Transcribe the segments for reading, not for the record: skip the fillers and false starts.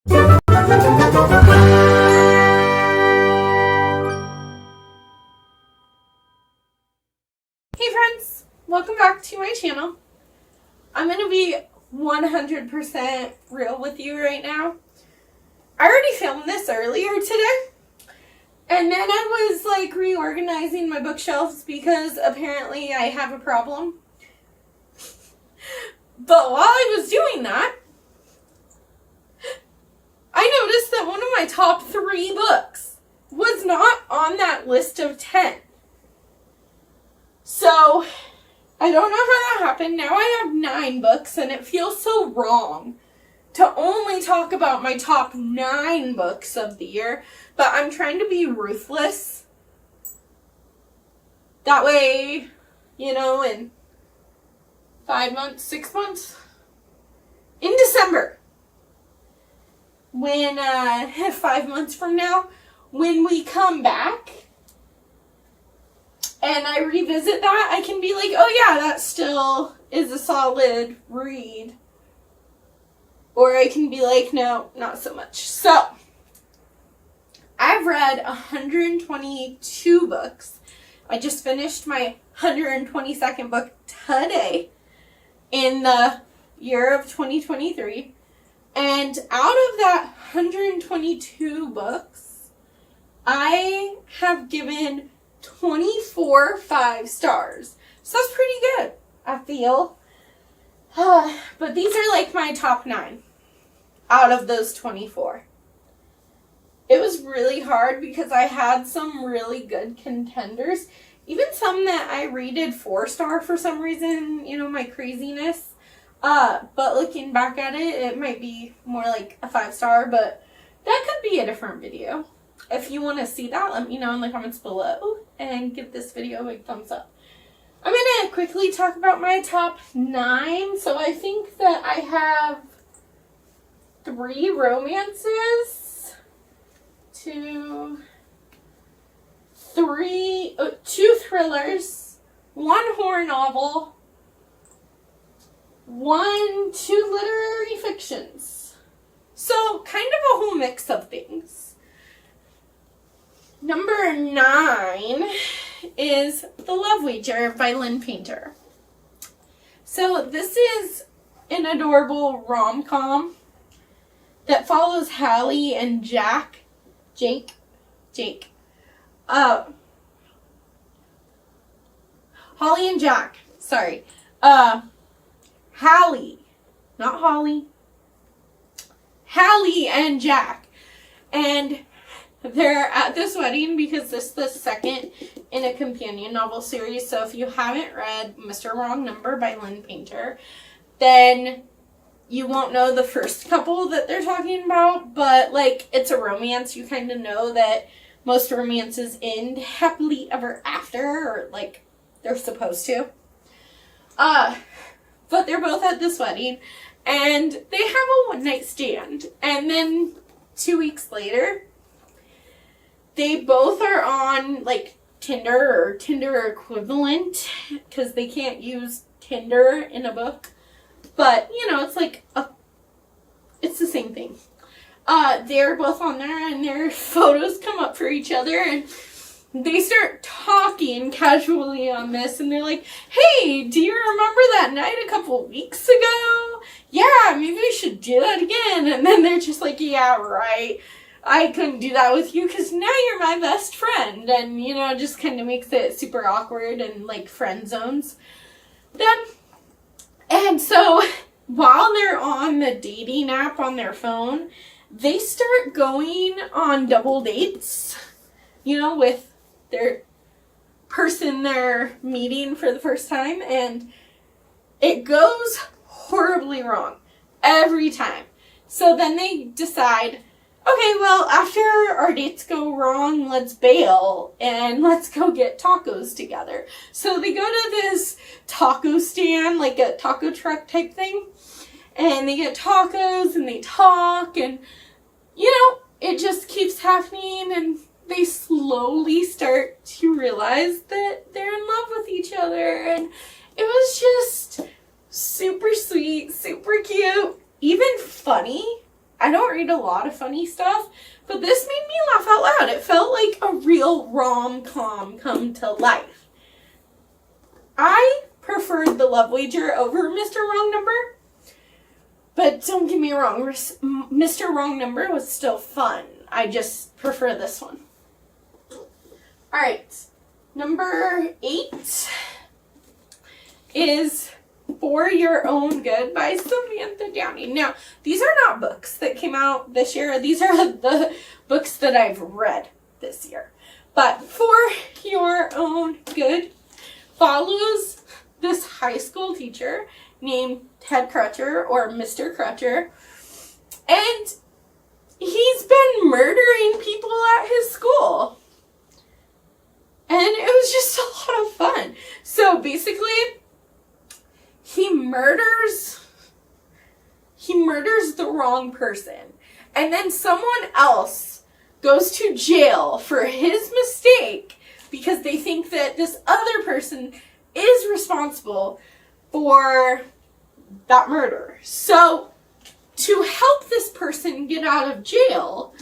Hey friends, welcome back to my channel. I'm going to be 100% real with you right now. I already filmed this earlier today, and then I was like reorganizing my bookshelves because apparently I have a problem. But while I was doing that, I noticed that one of my top 3 books was not on that list of 10. So, I don't know how that happened. Now I have 9 books, and it feels so wrong to only talk about my top 9 books of the year. But I'm trying to be ruthless. That way, you know, in 5 months, 6 months, in December, when 5 months from now, when we come back and I revisit that, I can be like, oh yeah, that still is a solid read. Or I can be like, no, not so much. So, I've read 122 books. I just finished my 122nd book today in the year of 2023. And out of that 122 books, I have given 24 5 stars. So that's pretty good, I feel. But these are like my top 9 out of those 24. It was really hard because I had some really good contenders. Even some that I rated 4-star for some reason, you know, my craziness. But looking back at it, it might be more like a 5-star, but that could be a different video. If you want to see that, let me know in the comments below and give this video a big thumbs up. I'm going to quickly talk about my top 9. So I think that I have 3 romances, 2 thrillers, 1 horror novel, 2 literary fictions. So kind of a whole mix of things. Number 9 is The Love Wager by Lynn Painter. So this is an adorable rom-com that follows Hallie and Jake. Holly and Jack. Sorry. Hallie. Not Holly. Hallie and Jack. And they're at this wedding because this is the second in a companion novel series. So if you haven't read Mr. Wrong Number by Lynn Painter, then you won't know the first couple that they're talking about. But, like, it's a romance. You kind of know that most romances end happily ever after, or, like, they're supposed to. But they're both at this wedding, and they have a one-night stand. And then 2 weeks later, they both are on, like, Tinder or Tinder equivalent, because they can't use Tinder in a book. But, you know, it's like, it's the same thing. They're both on there, and their photos come up for each other, and they start talking casually on this, and they're like, hey, do you remember that night a couple weeks ago? Yeah, maybe we should do that again. And then they're just like, yeah, right. I couldn't do that with you because now you're my best friend. And, you know, it just kind of makes it super awkward and, like, friend zones them. And so, while they're on the dating app on their phone, they start going on double dates, you know, with their person they're meeting for the first time. And it goes horribly wrong every time. So then they decide, okay, well, after our dates go wrong, let's bail and let's go get tacos together. So they go to this taco stand, like a taco truck type thing, and they get tacos and they talk, and, you know, it just keeps happening, and they slowly start to realize that they're in love with each other, and it was just super sweet, super cute, even funny. I don't read a lot of funny stuff, but this made me laugh out loud. It felt like a real rom-com come to life. I preferred The Love Wager over Mr. Wrong Number, but don't get me wrong, Mr. Wrong Number was still fun. I just prefer this one. Alright, number 8 is For Your Own Good by Samantha Downey. Now, these are not books that came out this year. These are the books that I've read this year. But For Your Own Good follows this high school teacher named Ted Crutcher, or Mr. Crutcher, and he's been murdering people at his school. And it was just a lot of fun. So basically, he murders the wrong person. And then someone else goes to jail for his mistake because they think that this other person is responsible for that murder. So to help this person get out of jail,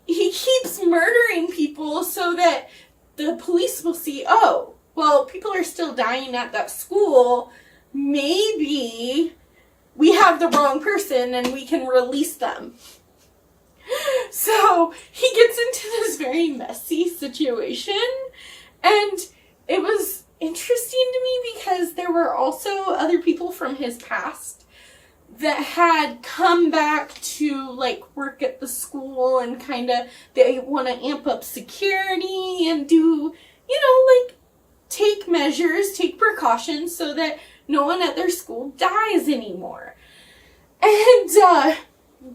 he keeps murdering people so that the police will see, oh, well, people are still dying at that school. Maybe we have the wrong person and we can release them. So he gets into this very messy situation, and it was interesting to me because there were also other people from his past that had come back to like work at the school, and kind of they want to amp up security and do, like take measures, take precautions so that no one at their school dies anymore. And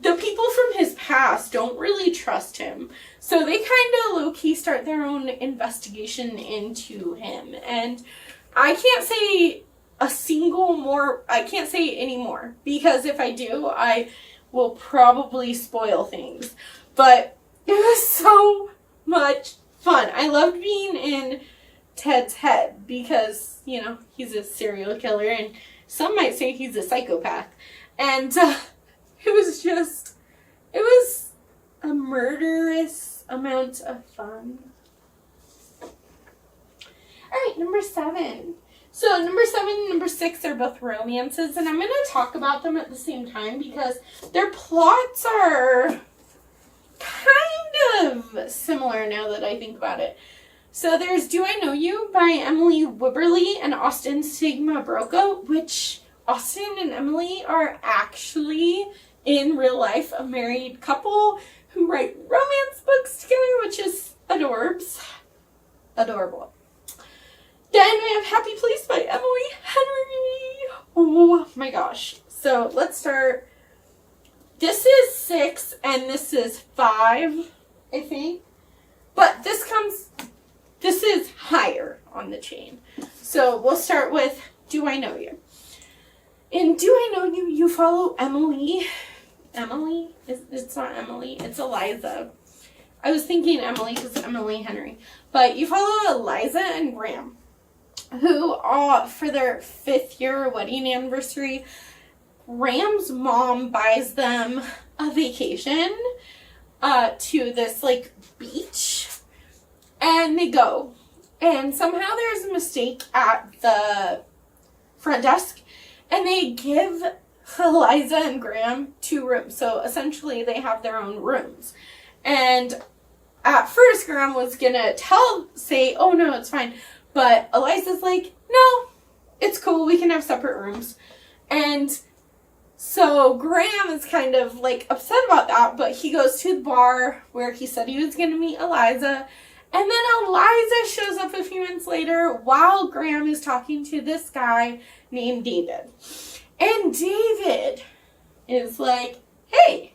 the people from his past don't really trust him. So they kind of low-key start their own investigation into him. And I can't say I can't say any more, because if I do, I will probably spoil things. But it was so much fun. I loved being in Ted's head because, he's a serial killer, and some might say he's a psychopath. And it was a murderous amount of fun. Alright, number 7. So number 7 and number 6 are both romances, and I'm going to talk about them at the same time because their plots are kind of similar now that I think about it. So there's Do I Know You by Emily Wibberley and Austin Sigma Broca, which Austin and Emily are actually in real life a married couple who write romance books together, which is adorable. Then we have Happy Place by Emily Henry. Oh my gosh. So let's start. This is 6 and this is 5, I think. But this is higher on the chain. So we'll start with Do I Know You. In Do I Know You, you follow Emily. Emily? It's not Emily. It's Eliza. I was thinking Emily because Emily Henry. But you follow Eliza and Graham, who, for their 5th year wedding anniversary, Graham's mom buys them a vacation to this, beach. And they go. And somehow there's a mistake at the front desk. And they give Eliza and Graham 2 rooms. So essentially they have their own rooms. And at first Graham was going to say, oh no, it's fine. But Eliza's like, no, it's cool. We can have separate rooms. And so Graham is kind of upset about that. But he goes to the bar where he said he was going to meet Eliza. And then Eliza shows up a few minutes later while Graham is talking to this guy named David. And David is like, hey,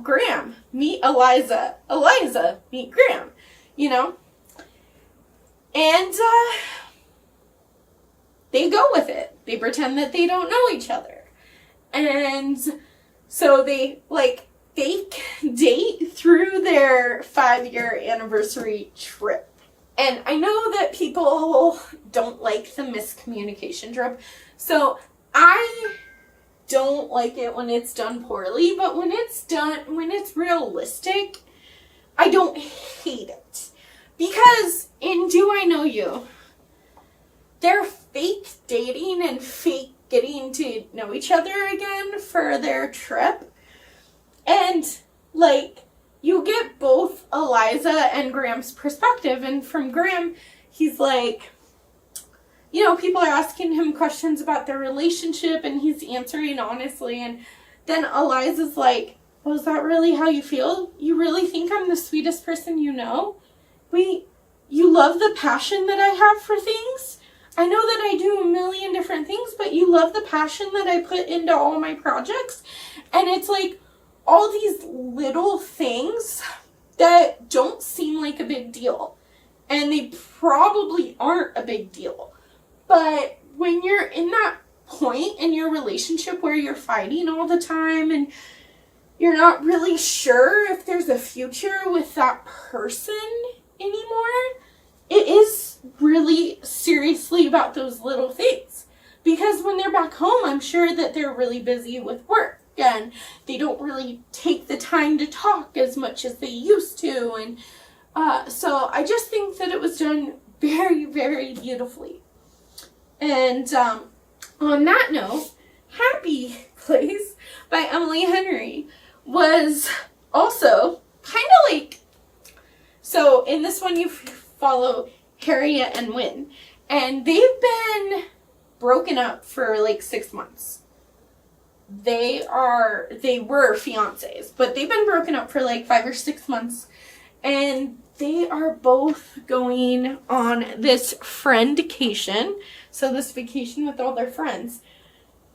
Graham, meet Eliza. Eliza, meet Graham, And they go with it. They pretend that they don't know each other. And so they, fake date through their 5-year anniversary trip. And I know that people don't like the miscommunication trope. So I don't like it when it's done poorly, but when it's realistic, I don't hate it. Because in Do I Know You, they're fake dating and fake getting to know each other again for their trip. And, like, you get both Eliza and Graham's perspective. And from Graham, he's like, you know, people are asking him questions about their relationship and he's answering honestly. And then Eliza's like, well, is that really how you feel? You really think I'm the sweetest person you know? You love the passion that I have for things? I know that I do a million different things, but you love the passion that I put into all my projects? And it's like all these little things that don't seem like a big deal. And they probably aren't a big deal. But when you're in that point in your relationship where you're fighting all the time and you're not really sure if there's a future with that person anymore, it is really seriously about those little things. Because when they're back home, I'm sure that they're really busy with work and they don't really take the time to talk as much as they used to. And so I just think that it was done very, very beautifully. And on that note, Happy Place by Emily Henry was also kind of like, so in this one you follow Harriet and Wynn, and they've been broken up for like 6 months. They were fiancés, but they've been broken up for like 5 or 6 months, and they are both going on this friend-cation, so this vacation with all their friends,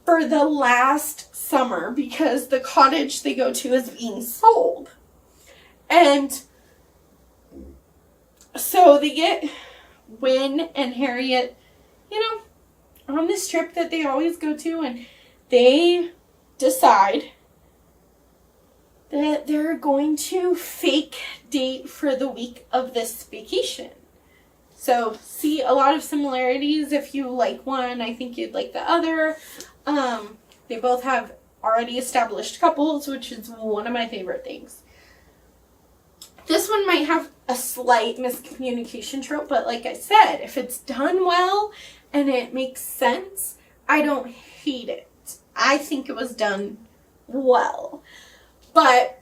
for the last summer because the cottage they go to is being sold. And so they get Wynn and Harriet, you know, on this trip that they always go to, and they decide that they're going to fake date for the week of this vacation. So, see a lot of similarities. If you like one, I think you'd like the other. They both have already established couples, which is one of my favorite things. This one might have a slight miscommunication trope, but like I said, if it's done well and it makes sense, I don't hate it. I think it was done well. But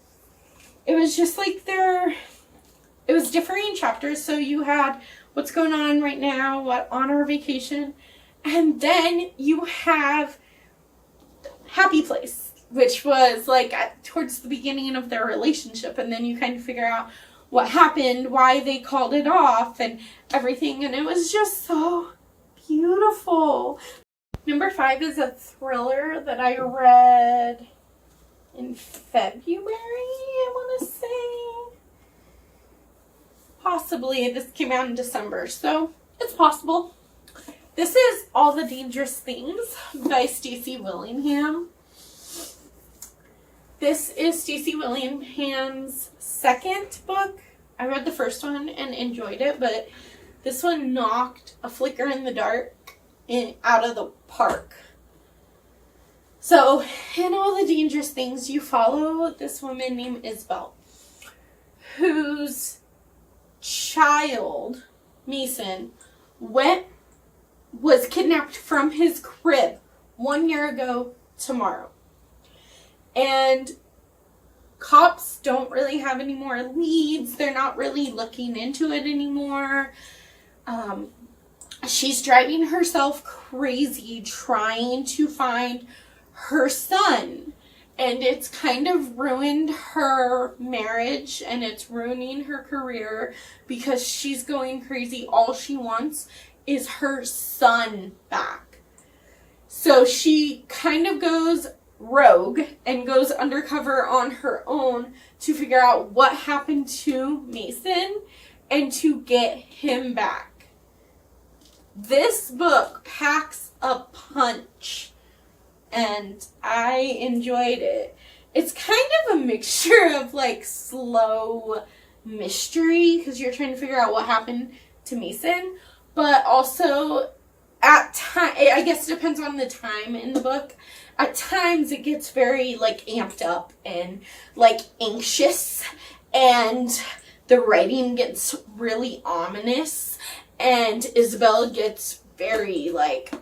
it was just like it was differing chapters. So you had what's going on right now, what on our vacation, and then you have Happy Place, which was like towards the beginning of their relationship, and then you kind of figure out what happened, why they called it off, and everything, and it was just so beautiful. Number 5 is a thriller that I read in February, I want to say. Possibly. This came out in December, so it's possible. This is All the Dangerous Things by Stacey Willingham. This is Stacey Willingham's second book. I read the first one and enjoyed it, but this one knocked A Flicker in the Dark out of the park. So, in All the Dangerous Things, you follow this woman named Isabel, whose child, Mason, was kidnapped from his crib 1 year ago tomorrow. And cops don't really have any more leads. They're not really looking into it anymore. She's driving herself crazy trying to find her son. And it's kind of ruined her marriage and it's ruining her career because she's going crazy. All she wants is her son back. So she kind of goes rogue and goes undercover on her own to figure out what happened to Mason and to get him back. This book packs a punch and I enjoyed it. It's kind of a mixture of like slow mystery because you're trying to figure out what happened to Mason, but also at time, I guess it depends on the time in the book. at times it gets very, like, amped up and, like, anxious, and the writing gets really ominous, and Isabel gets very, like,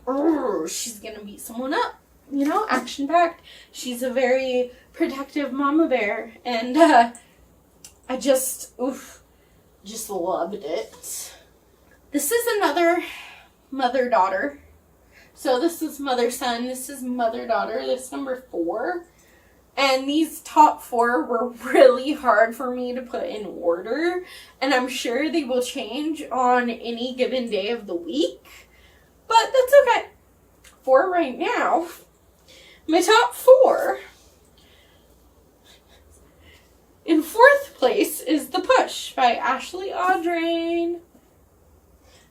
she's gonna beat someone up, you know, action-packed. She's a very protective mama bear, and I just loved it. This is another mother-daughter. So this is mother-son, this is mother-daughter, this is number 4. And these top 4 were really hard for me to put in order, and I'm sure they will change on any given day of the week, but that's okay. For right now, my top 4. In 4th place is The Push by Ashley Audrain.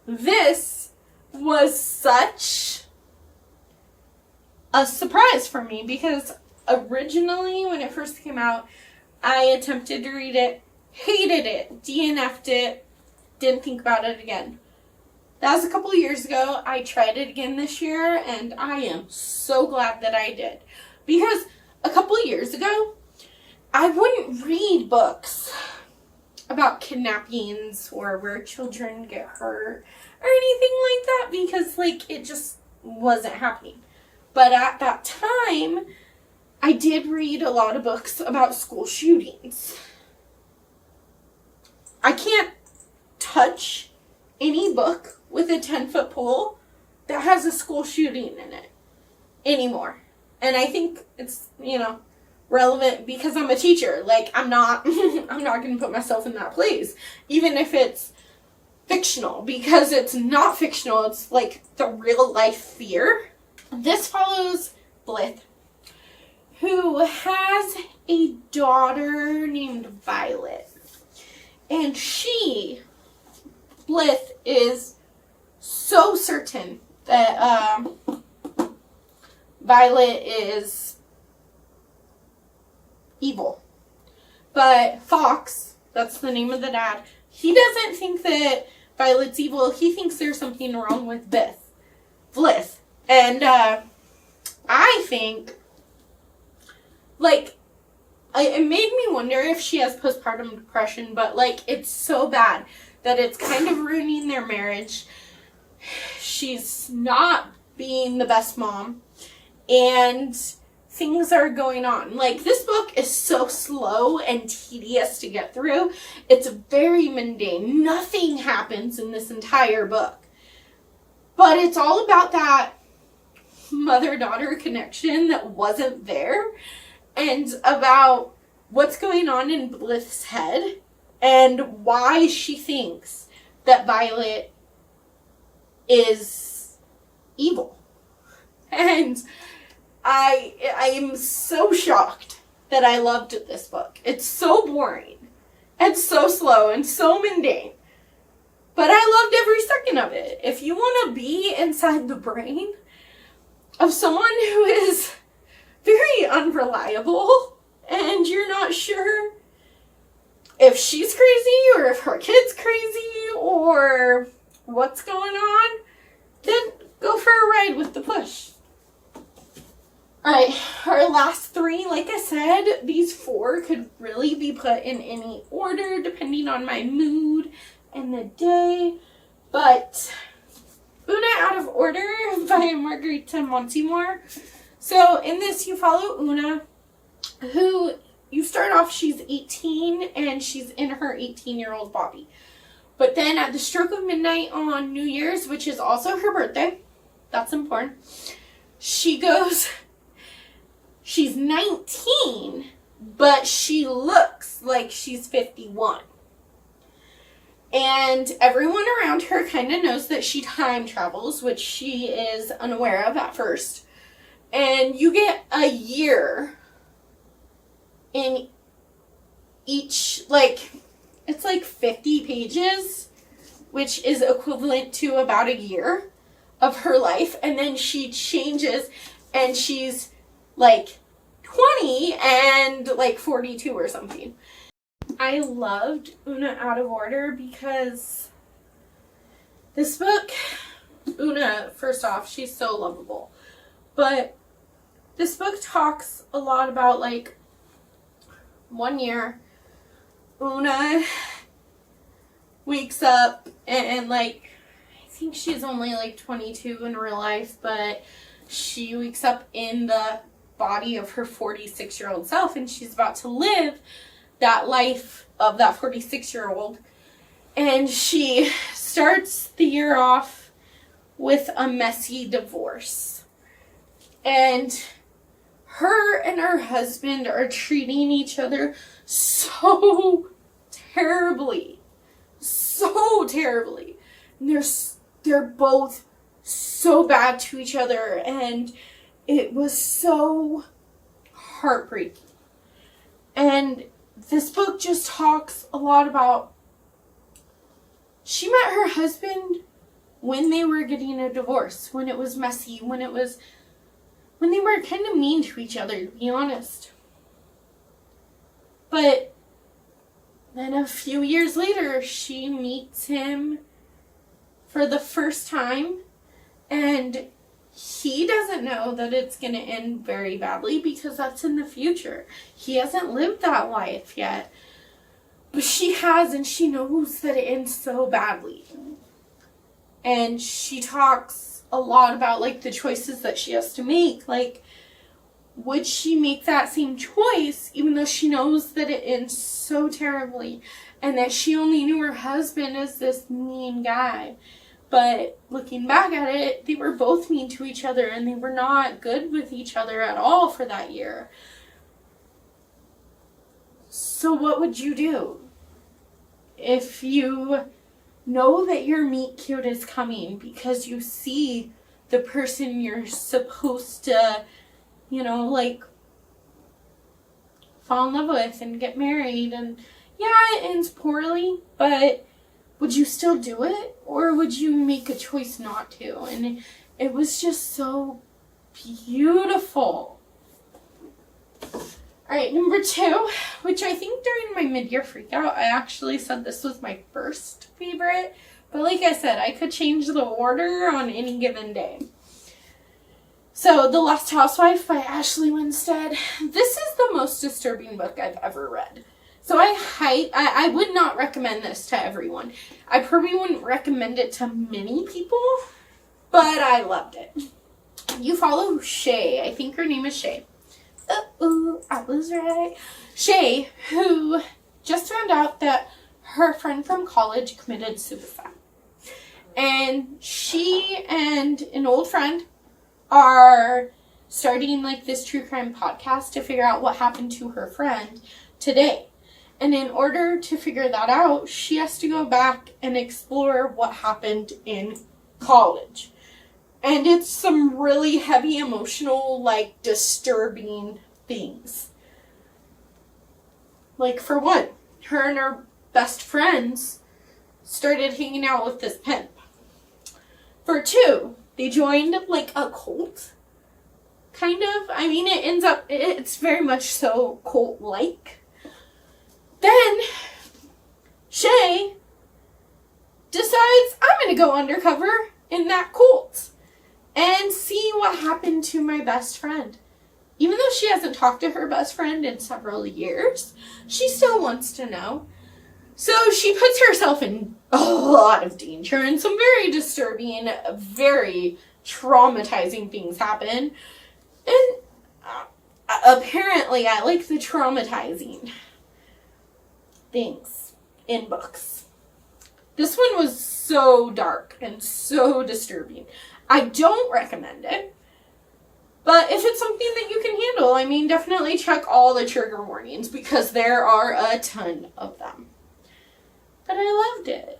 This was such a surprise for me because originally when it first came out, I attempted to read it, hated it, DNF'd it, didn't think about it again. That was a couple of years ago. I tried it again this year, and I am so glad that I did. Because a couple of years ago, I wouldn't read books about kidnappings or where children get hurt or anything like that because, like, it just wasn't happening. But at that time, I did read a lot of books about school shootings. I can't touch any book with a 10-foot pole that has a school shooting in it anymore. And I think it's, you know, relevant because I'm a teacher. Like, I'm not going to put myself in that place, even if it's fictional, because it's not fictional. It's like the real life fear. This follows Blith, who has a daughter named Violet. And Blith, is so certain that Violet is evil. But Fox, that's the name of the dad, he doesn't think that Violet's evil. He thinks there's something wrong with Blith. And I think, like, it made me wonder if she has postpartum depression, but, like, it's so bad that it's kind of ruining their marriage. She's not being the best mom, and things are going on. Like, this book is so slow and tedious to get through. It's very mundane. Nothing happens in this entire book. But it's all about that mother-daughter connection that wasn't there, and about what's going on in Blith's head and why she thinks that Violet is evil. And I am so shocked that I loved this book. It's so boring and so slow and so mundane. But I loved every second of it. If you want to be inside the brain of someone who is very unreliable and you're not sure if she's crazy or if her kid's crazy or what's going on, then go for a ride with The Push. Alright, our last 3, like I said, these 4 could really be put in any order depending on my mood and the day. But Una Out of Order by Margarita Montemor. So in this you follow Una, who you start off, she's 18 and she's in her 18-year-old body. But then at the stroke of midnight on New Year's, which is also her birthday, that's important, she's 19, but she looks like she's 51. And everyone around her kind of knows that she time travels, which she is unaware of at first. And you get a year in each, like, it's like 50 pages, which is equivalent to about a year of her life. And then she changes and she's like 20 and like 42 or something. I loved Una Out of Order because this book, Una, first off, she's so lovable. But this book talks a lot about, like, one year, Una wakes up and like, I think she's only like 22 in real life, but she wakes up in the body of her 46-year-old self, and she's about to live that life of that 46-year-old. And she starts the year off with a messy divorce. And her and her husband are treating each other so terribly. So terribly. And they're both so bad to each other, and it was so heartbreaking. And this book just talks a lot about, she met her husband when they were getting a divorce, when it was messy, when they were kind of mean to each other, to be honest. But then a few years later, she meets him for the first time, and he doesn't know that it's going to end very badly because that's in the future. He hasn't lived that life yet. But she has, and she knows that it ends so badly. And she talks a lot about, like, the choices that she has to make. Like, would she make that same choice even though she knows that it ends so terribly and that she only knew her husband as this mean guy? But looking back at it, they were both mean to each other, and they were not good with each other at all for that year. So what would you do if you know that your meet cute is coming because you see the person you're supposed to, like, fall in love with and get married, and yeah, it ends poorly, but would you still do it, or would you make a choice not to? And it was just so beautiful. Alright, number 2, which I think during my mid-year freakout, I actually said this was my first favorite. But like I said, I could change the order on any given day. So, The Last Housewife by Ashley Winstead. This is the most disturbing book I've ever read. So I would not recommend this to everyone. I probably wouldn't recommend it to many people, but I loved it. You follow Shay. I think her name is Shay. I was right. Shay, who just found out that her friend from college committed suicide. And she and an old friend are starting, like, this true crime podcast to figure out what happened to her friend today. And in order to figure that out, she has to go back and explore what happened in college. And it's some really heavy, emotional, like, disturbing things. Like, for one, her and her best friends started hanging out with this pimp. For 2, they joined, like, a cult. Kind of. I mean, it's very much so cult-like. Then, Shay decides, I'm going to go undercover in that cult and see what happened to my best friend. Even though she hasn't talked to her best friend in several years, she still wants to know. So she puts herself in a lot of danger, and some very disturbing, very traumatizing things happen. And apparently I like the traumatizing things in books. This one was so dark and so disturbing. I don't recommend it, but if it's something that you can handle, I mean, definitely check all the trigger warnings because there are a ton of them. But I loved it.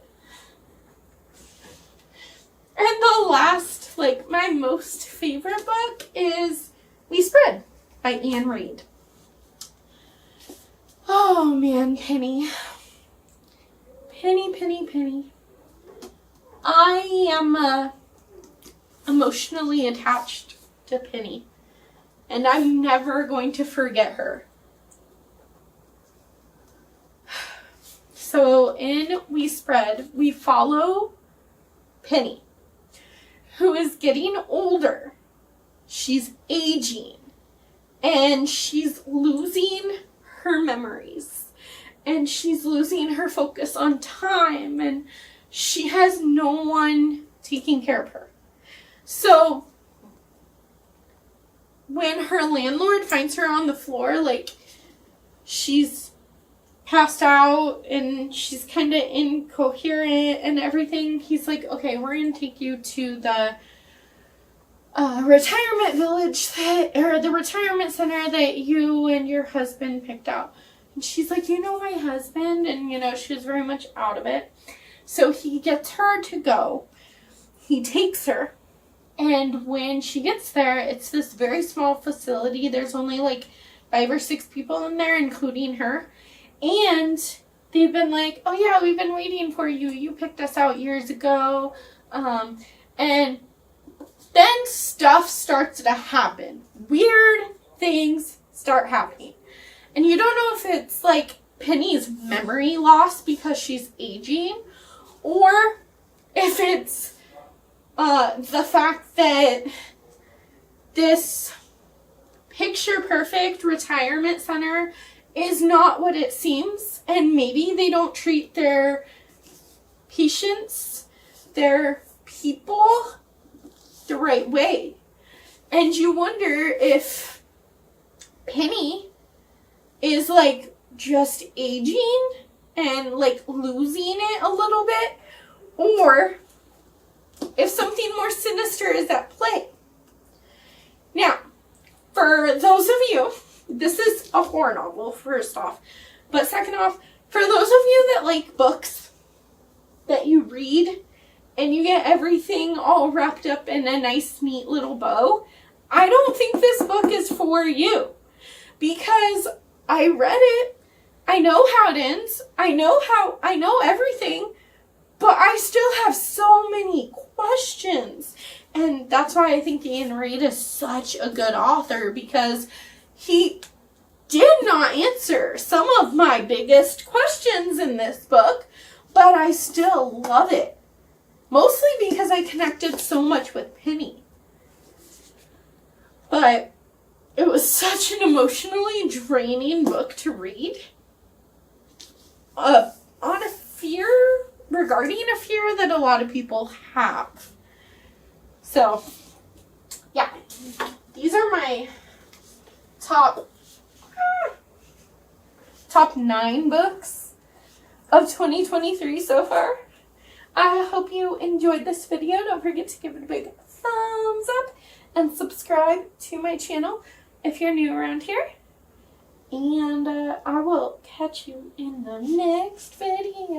And the last, like, my most favorite book is We Spread by Anne Reid. Oh man, Penny. Penny. I am emotionally attached to Penny. And I'm never going to forget her. So in We Spread, we follow Penny, who is getting older. She's aging. and she's losing her memories, and she's losing her focus on time, and she has no one taking care of her. So when her landlord finds her on the floor, like, she's passed out and she's kind of incoherent and everything, he's like, okay, we're going to take you to the retirement village or the retirement center that you and your husband picked out. And she's like, you know my husband? And, you know, she was very much out of it. So he gets her to go. He takes her. And when she gets there, it's this very small facility. There's only like 5 or 6 people in there, including her. And they've been like, oh yeah, we've been waiting for you. You picked us out years ago. And then stuff starts to happen. Weird things start happening. And you don't know if it's like Penny's memory loss because she's aging, or if it's the fact that this picture-perfect retirement center is not what it seems, and maybe they don't treat their patients, their people, the right way. And you wonder if Penny is like just aging and like losing it a little bit, or if something more sinister is at play. Now, for those of you, this is a horror novel, first off, but second off, for those of you that like books that you read and you get everything all wrapped up in a nice, neat little bow, I don't think this book is for you, because I read it, I know how it ends, I know everything, but I still have so many questions. And that's why I think Ian Reid is such a good author, because he did not answer some of my biggest questions in this book, but I still love it. Mostly because I connected so much with Penny. But it was such an emotionally draining book to read. On a fear, regarding a fear that a lot of people have. So, yeah. These are my top 9 books of 2023 so far. I hope you enjoyed this video. Don't forget to give it a big thumbs up and subscribe to my channel if you're new around here. And I will catch you in the next video.